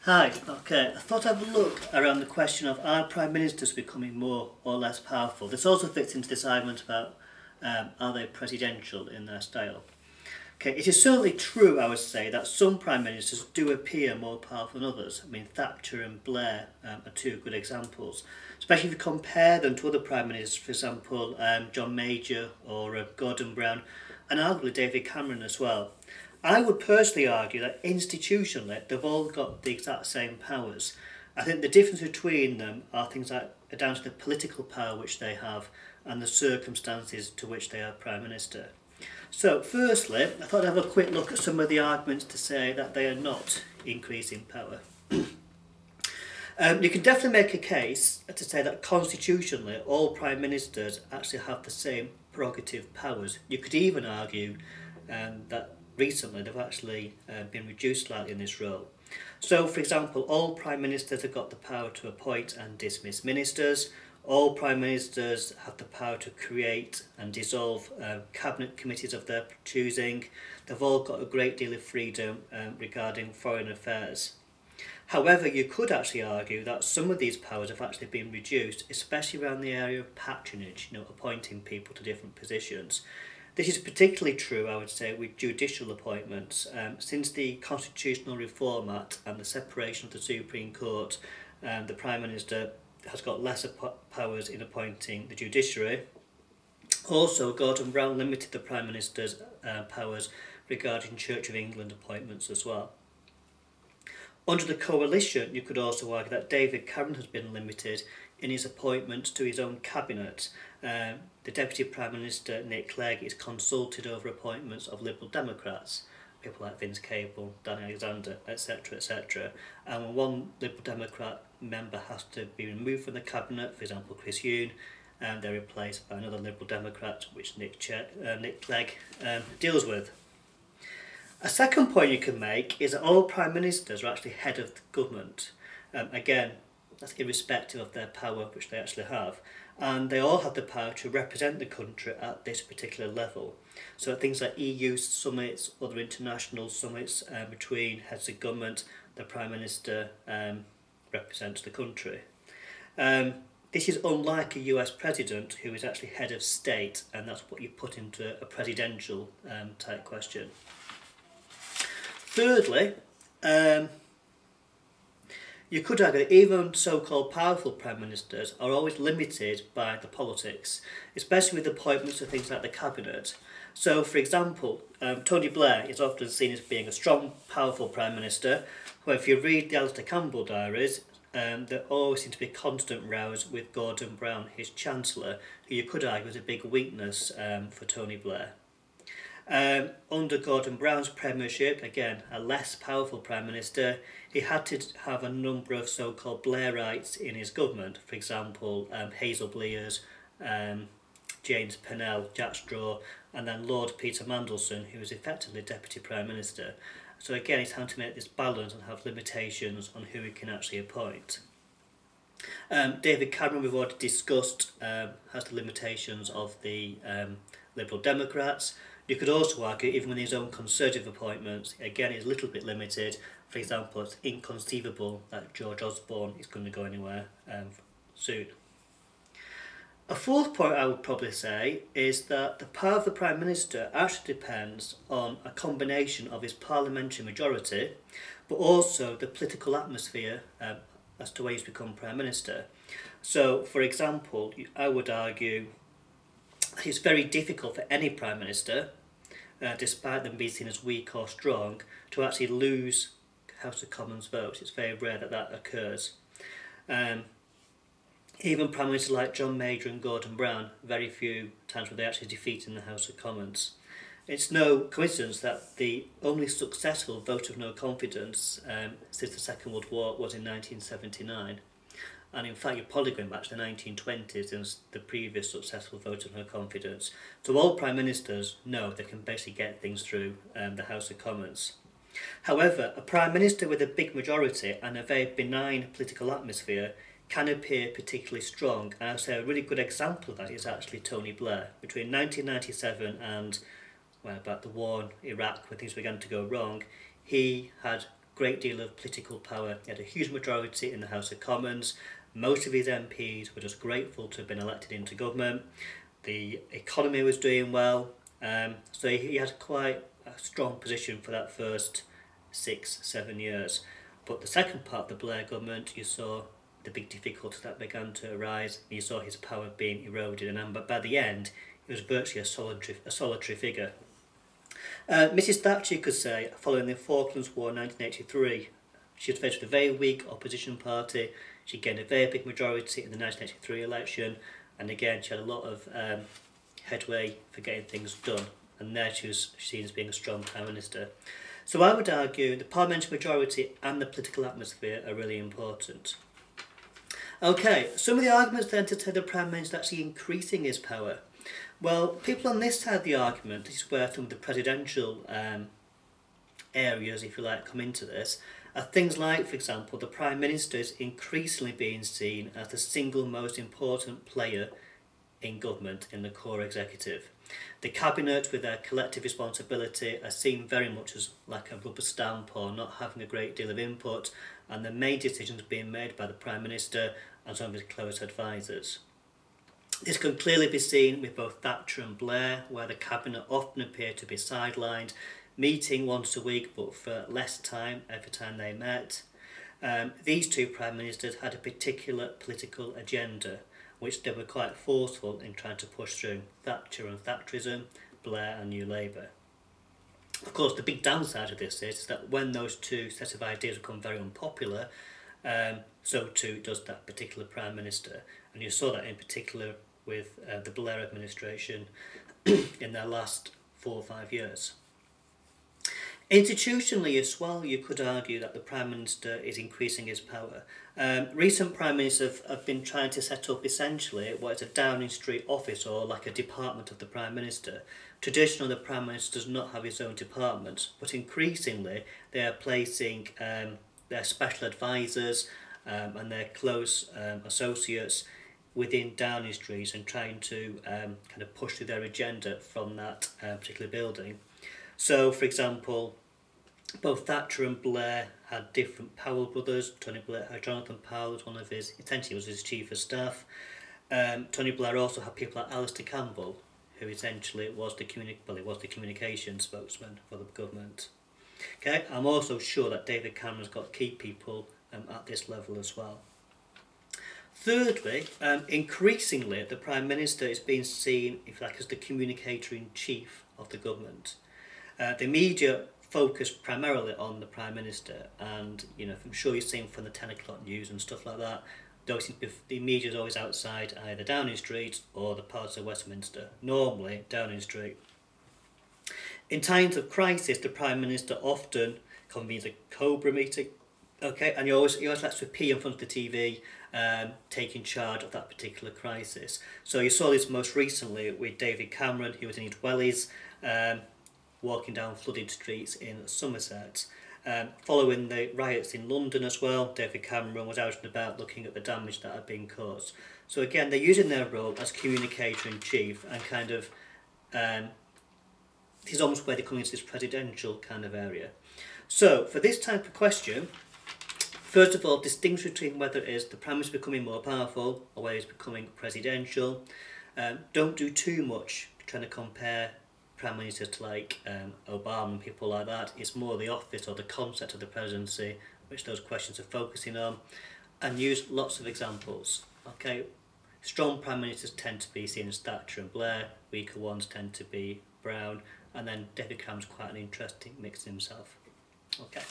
Hi, okay. I thought I'd have a look around the question of are prime ministers becoming more or less powerful? This also fits into this argument about are they presidential in their style. Okay, it is certainly true, I would say, that some prime ministers do appear more powerful than others. I mean, Thatcher and Blair are two good examples, especially if you compare them to other prime ministers, for example, John Major or Gordon Brown, and arguably David Cameron as well. I would personally argue that institutionally they've all got the exact same powers. I think the difference between them are things that are down to the political power which they have and the circumstances to which they are Prime Minister. So firstly, I thought I'd have a quick look at some of the arguments to say that they are not increasing power. You can definitely make a case to say that constitutionally all Prime Ministers actually have the same prerogative powers. You could even argue that recently they've actually been reduced slightly in this role. So, for example, all Prime Ministers have got the power to appoint and dismiss ministers. All Prime Ministers have the power to create and dissolve cabinet committees of their choosing. They've all got a great deal of freedom regarding foreign affairs. However, you could actually argue that some of these powers have actually been reduced, especially around the area of patronage, appointing people to different positions. This is particularly true, I would say, with judicial appointments. Since the Constitutional Reform Act and the separation of the Supreme Court, the Prime Minister has got lesser powers in appointing the judiciary. Also, Gordon Brown limited the Prime Minister's powers regarding Church of England appointments as well. Under the coalition, you could also argue that David Cameron has been limited in his appointment to his own cabinet. The Deputy Prime Minister, Nick Clegg, is consulted over appointments of Liberal Democrats, people like Vince Cable, Dan Alexander, etc, etc. And when one Liberal Democrat member has to be removed from the cabinet, for example Chris Huhne, they're replaced by another Liberal Democrat, which Nick Clegg deals with. A second point you can make is that all Prime Ministers are actually head of the government. Again, that's irrespective of their power which they actually have. And they all have the power to represent the country at this particular level. So at things like EU summits, other international summits between heads of government, the Prime Minister represents the country. This is unlike a US President who is actually head of state, and that's what you put into a presidential type question. Thirdly, you could argue that even so-called powerful Prime Ministers are always limited by the politics, especially with appointments to things like the Cabinet. So, for example, Tony Blair is often seen as being a strong, powerful Prime Minister, where if you read the Alistair Campbell diaries, there always seems to be constant rows with Gordon Brown, his Chancellor, who you could argue is a big weakness for Tony Blair. Under Gordon Brown's premiership, again a less powerful Prime Minister, he had to have a number of so-called Blairites in his government, for example Hazel Blears, James Pennell, Jack Straw, and then Lord Peter Mandelson, who was effectively Deputy Prime Minister. So again, he's had to make this balance and have limitations on who he can actually appoint. David Cameron, we've already discussed, has the limitations of the Liberal Democrats. You could also argue, even with his own Conservative appointments, again he's a little bit limited. For example, it's inconceivable that George Osborne is going to go anywhere soon. A fourth point I would probably say is that the power of the Prime Minister actually depends on a combination of his parliamentary majority, but also the political atmosphere as to when he's become Prime Minister. So, for example, I would argue it's very difficult for any Prime Minister, despite them being seen as weak or strong, to actually lose House of Commons votes. It's very rare that that occurs. Even Prime Ministers like John Major and Gordon Brown, very few times were they actually defeated in the House of Commons. It's no coincidence that the only successful vote of no confidence since the Second World War was in 1979. And in fact, you're probably going back to the 1920s since the previous successful vote of no confidence. So all Prime Ministers know they can basically get things through the House of Commons. However, a Prime Minister with a big majority and a very benign political atmosphere can appear particularly strong. And I'd say a really good example of that is actually Tony Blair. Between 1997 and about the war in Iraq, when things began to go wrong, he had great deal of political power. He had a huge majority in the House of Commons. Most of his MPs were just grateful to have been elected into government. The economy was doing well, so he had quite a strong position for that first 6-7 years. But the second part of the Blair government, you saw the big difficulties that began to arise, and you saw his power being eroded, and by the end he was virtually a solitary figure. Mrs Thatcher, you could say, following the Falklands War in 1983, she was faced with a very weak opposition party. She gained a very big majority in the 1983 election, and again she had a lot of headway for getting things done, and there she was seen as being a strong Prime Minister. So I would argue the parliamentary majority and the political atmosphere are really important. Okay, some of the arguments then to say the Prime Minister actually increasing his power. Well, people on this side of the argument, this is where some of the presidential areas, if you like, come into this, are things like, for example, the Prime Minister is increasingly being seen as the single most important player in government, in the core executive. The Cabinet, with their collective responsibility, are seen very much as like a rubber stamp or not having a great deal of input, and the main decisions being made by the Prime Minister and some of his close advisors. This can clearly be seen with both Thatcher and Blair, where the Cabinet often appeared to be sidelined, meeting once a week but for less time every time they met. These two Prime Ministers had a particular political agenda, which they were quite forceful in trying to push through. Thatcher and Thatcherism, Blair and New Labour. Of course, the big downside of this is that when those two sets of ideas become very unpopular, so too does that particular Prime Minister. And you saw that in particular with the Blair administration in their last 4 or 5 years. Institutionally as well, you could argue that the Prime Minister is increasing his power. Recent Prime Ministers have been trying to set up essentially what is a Downing Street office or like a department of the Prime Minister. Traditionally, the Prime Minister does not have his own department, but increasingly they are placing their special advisors and their close associates within Downing Street and trying to kind of push through their agenda from that particular building. So, for example, both Thatcher and Blair had different Powell brothers. Tony Blair had Jonathan Powell as one of his, essentially was his chief of staff. Tony Blair also had people like Alistair Campbell, who essentially was the communications spokesman for the government. Okay, I'm also sure that David Cameron's got key people at this level as well. Thirdly, increasingly the Prime Minister is being seen, if you like, as the communicator-in-chief of the government. The media focus primarily on the Prime Minister, and I'm sure you've seen from the 10 o'clock news and stuff like that, the media is always outside either Downing Street or the parts of Westminster, normally Downing Street. In times of crisis, the Prime Minister often convenes a Cobra meeting, okay, and he always likes to appear in front of the TV, taking charge of that particular crisis. So you saw this most recently with David Cameron. He was in his wellies, walking down flooded streets in Somerset. Following the riots in London as well, David Cameron was out and about looking at the damage that had been caused. So again, they're using their role as communicator-in-chief and kind of, this is almost where they come into this presidential kind of area. So for this type of question, first of all, distinguish between whether it is the Prime Minister becoming more powerful or whether it's becoming presidential. Don't do too much trying to compare Prime Ministers to like Obama and people like that. It's more the office or the concept of the presidency which those questions are focusing on, and use lots of examples. Okay, strong Prime Ministers tend to be seen as Thatcher and Blair, weaker ones tend to be Brown, and then David Cameron's quite an interesting mix himself. Okay.